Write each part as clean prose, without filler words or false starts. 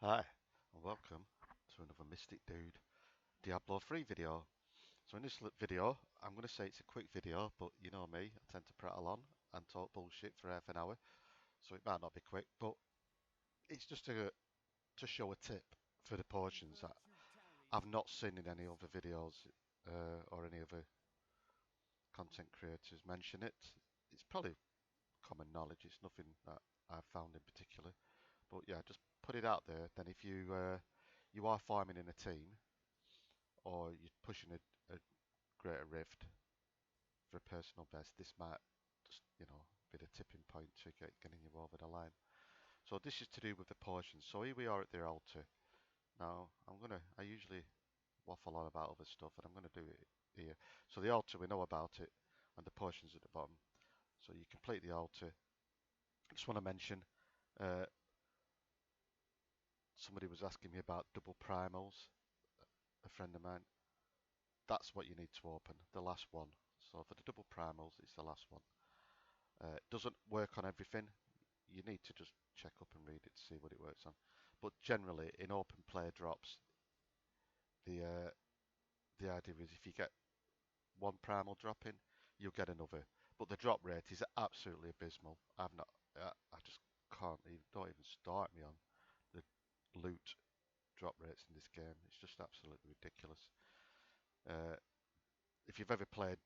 Hi, and welcome to another Mystic Dude Diablo 3 video. So in this video, I'm going to say it's a quick video, but you know me, I tend to prattle on and talk bullshit for half an hour, so it might not be quick, but it's just to show a tip for the potions that I've not seen in any other videos or any other content creators mention it. It's probably common knowledge, it's nothing that I've found in particular, but yeah, just put it out there. Then if you are farming in a team, or you're pushing a greater rift for a personal best, this might just, be the tipping point to getting you over the line. So this is to do with the portions. So here we are at the altar. Now, I usually waffle on about other stuff, and I'm gonna do it here. So the altar, we know about it, and the portions at the bottom. So you complete the altar. I just want to mention, uh, somebody was asking me about double primals, a friend of mine. That's what you need to open, the last one. So for the double primals, it's the last one. It doesn't work on everything. You need to just check up and read it to see what it works on. But generally, in open play drops, the uh, the idea is if you get one primal drop in, you'll get another. But the drop rate is absolutely abysmal. I just can't even, don't even start me on the loot drop rates in this game. It's just absolutely ridiculous. Uh, if you've ever played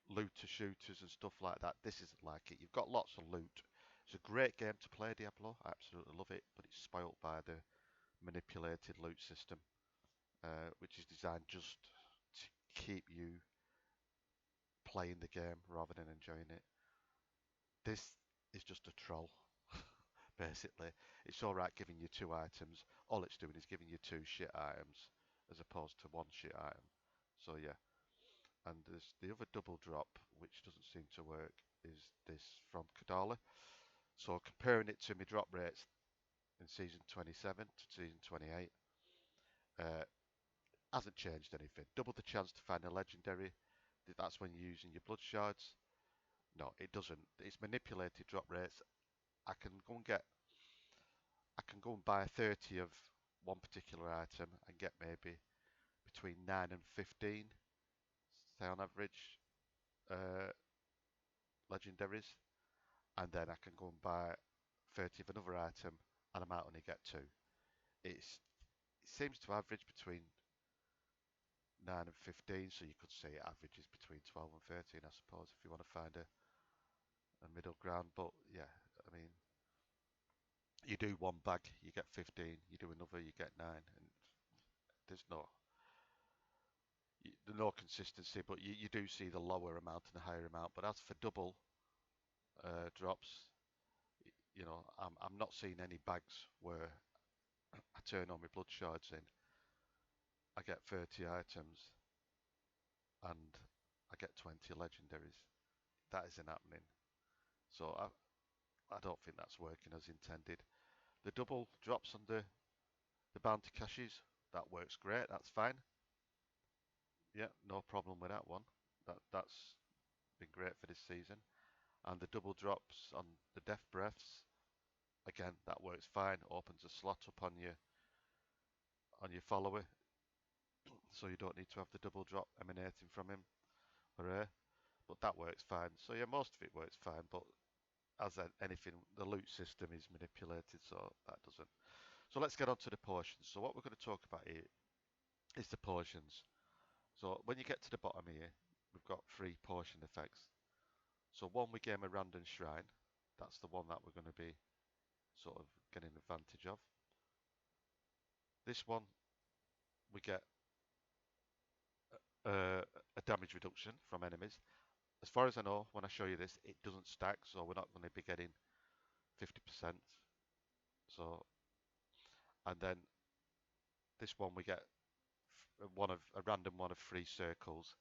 looter shooters and stuff like that, this isn't like it. You've got lots of loot. It's a great game to play, Diablo. I absolutely love it, but it's spoilt by the manipulated loot system, which is designed just to keep you playing the game rather than enjoying it. This is just a troll, basically. It's alright giving you two items. All it's doing is giving you two shit items as opposed to one shit item. So yeah. And there's the other double drop, which doesn't seem to work, is this from Kadala. So comparing it to my drop rates in season 27 to season 28, uh, hasn't changed anything. Double the chance to find a legendary. That's when you're using your blood shards. No, it doesn't. It's manipulated drop rates. I can go and get. I can go and buy 30 of one particular item and get maybe between 9 and 15, say on average, uh, legendaries, and then I can go and buy 30 of another item, and I might only get two. It's it seems to average between 9 and 15, so you could say it averages between 12 and 13, I suppose, if you want to find a middle ground. But yeah, I mean, you do one bag, you get 15, you do another, you get 9, and there's no consistency, but you do see the lower amount and the higher amount. But as for double drops, I'm not seeing any bags where I turn all my blood shards in, I get 30 items, and I get 20 legendaries. That isn't happening. So I don't think that's working as intended. The double drops on the bounty caches, that works great, that's fine. Yeah, no problem with that one. That's been great for this season. And the double drops on the death breaths, again, that works fine. Opens a slot up on your follower, so you don't need to have the double drop emanating from him or her. But that works fine. So yeah, most of it works fine, but as anything, the loot system is manipulated, so that doesn't. So let's get on to the portions. So what we're going to talk about here is the portions. So when you get to the bottom here, we've got three portion effects. So one, we gain a random shrine. That's the one that we're going to be sort of getting advantage of. This one, we get uh, a damage reduction from enemies. As far as I know, when I show you this, it doesn't stack, so we're not going to be getting 50%. So, and then this one, we get a random one of three circles.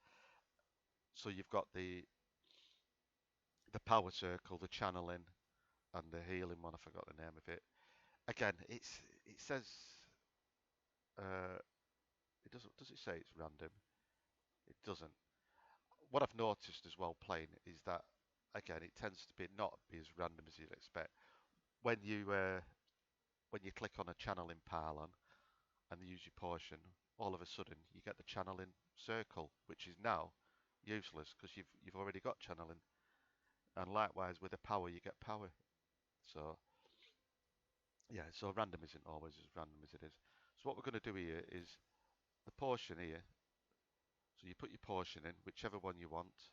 So you've got the power circle, the channeling, and the healing one. I forgot the name of it. Again, it says it doesn't. Does it say it's random? It doesn't. What I've noticed as well playing is that again it tends to be not be as random as you'd expect. When you when you click on a channeling pylon and use your potion, all of a sudden you get the channeling circle, which is now useless because you've already got channeling. And likewise with the power, you get power. So yeah, so random isn't always as random as it is. So what we're going to do here is the potion here. So you put your potion in, whichever one you want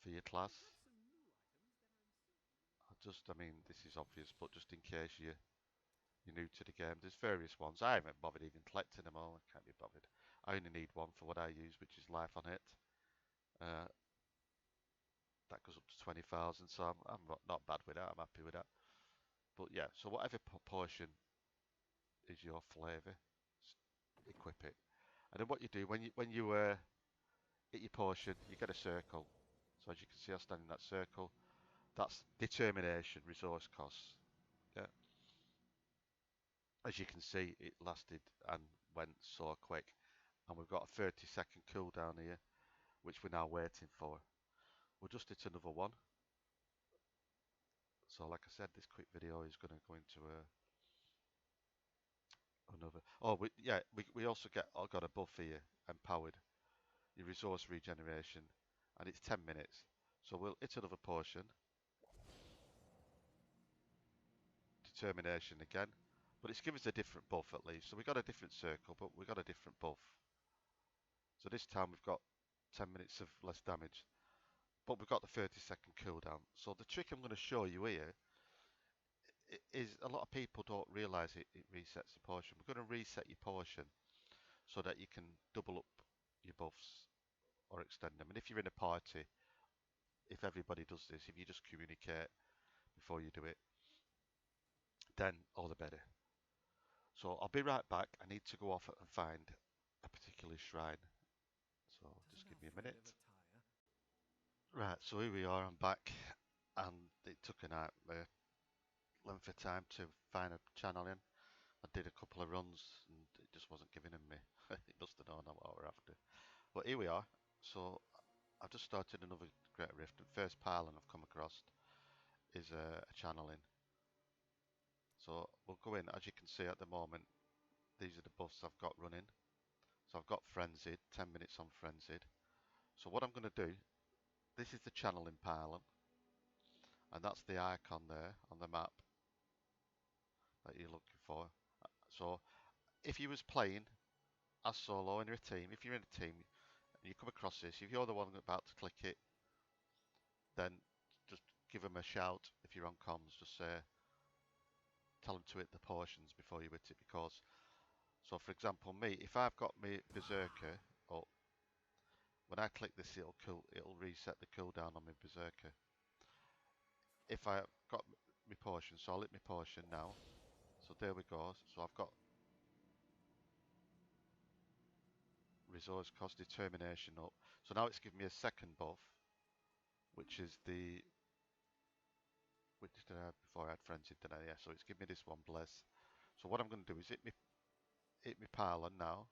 for your class. I mean, this is obvious, but just in case you're new to the game, there's various ones. I haven't bothered even collecting them all. I can't be bothered. I only need one for what I use, which is life on it. Uh, that goes up to 20,000, so I'm not bad with that. I'm happy with that. But yeah, so whatever proportion is your flavour, equip it. And then what you do when you hit your portion, you get a circle. So as you can see, I stand in that circle. That's determination, resource costs. Yeah. As you can see, it lasted and went so quick. And we've got a 30-second cooldown here, which we're now waiting for. We'll just hit another one. So like I said, this quick video is going to go into another. Oh, we also got a buff here, empowered, your resource regeneration, and it's 10 minutes. So we'll hit another potion, determination again, but it's given us a different buff at least. So we got a different circle, but we got a different buff. So this time we've got 10 minutes of less damage, but we've got the 30-second cooldown. So the trick I'm going to show you here is a lot of people don't realise it resets the portion. We're going to reset your portion so that you can double up your buffs or extend them. And if you're in a party, if everybody does this, if you just communicate before you do it, then all the better. So I'll be right back. I need to go off and find a particular shrine. So just give me a minute. Right, so here we are. I'm back, and it took an length of time to find a channel in. I did a couple of runs, and it just wasn't giving me. It must have known what we're after. But here we are. So I've just started another Great Rift. The first pylon I've come across is a channeling. So we'll go in. As you can see at the moment, these are the buffs I've got running. So I've got Frenzied, 10 minutes on Frenzied. So what I'm going to do, this is the channeling pylon, and that's the icon there on the map that you're looking for. So if you was playing as solo in a team, if you're in a team and you come across this, if you're the one about to click it, then just give them a shout. If you're on comms, just say, tell them to hit the portions before you hit it, because, so for example me, if I've got my Berserker up, when I click this it'll reset the cooldown on my Berserker. If I got my potion, so I'll hit my potion now. So there we go. So I've got resource cost determination up. So now it's giving me a second buff, which is which did I have before I had frenzied, didn't I? Yeah, so it's giving me this one, bless. So what I'm going to do is hit me pylon now,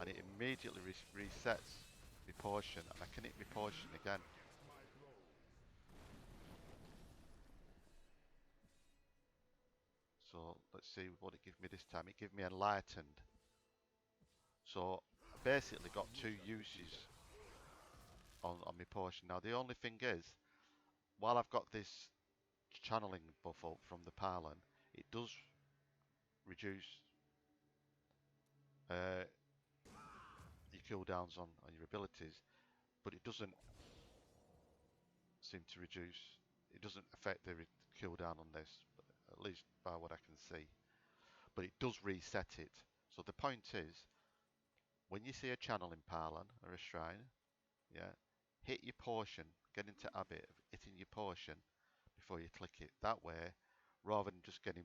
and it immediately resets my potion, and I can hit my potion again. So let's see what it gives me this time. It gives me enlightened. So I basically got two uses on my potion. Now the only thing is, while I've got this channeling buff up from the pylon, it does reduce uh, your cooldowns on your abilities, but it doesn't seem to reduce, it doesn't affect the cooldown on this, at least by what I can see. But it does reset it. So the point is, when you see a channeling pylon or a shrine, yeah, hit your portion, get into habit of hitting your portion before you click it. That way, rather than just getting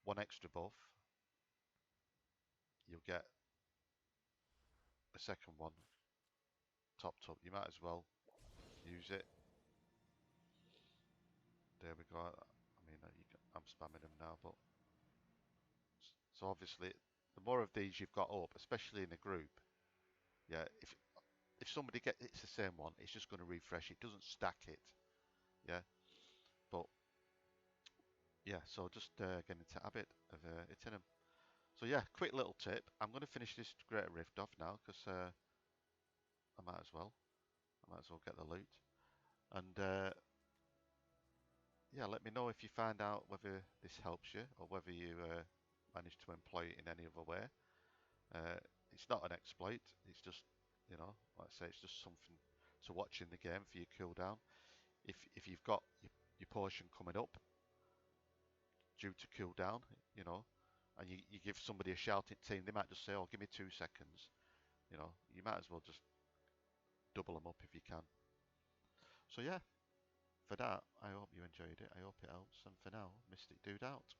one extra buff, you'll get a second one topped up. You might as well use it. There we go. I mean, I'm spamming them now, but so obviously, the more of these you've got up, especially in a group, yeah, if somebody gets it's the same one, it's just going to refresh. It doesn't stack it, yeah. But yeah, so just getting into habit of hitting them. So yeah, quick little tip. I'm going to finish this Greater Rift off now because I might as well. I might as well get the loot. And yeah, let me know if you find out whether this helps you or whether you manage to employ it in any other way. Uh, it's not an exploit. It's just, like I say, it's just something to watch in the game for your cooldown. If you've got your potion coming up due to cooldown, and you give somebody a shouting team, they might just say, "Oh, give me 2 seconds." You might as well just double them up if you can. So yeah, for that, I hope you enjoyed it. I hope it helps. And for now, Mystic Dude out.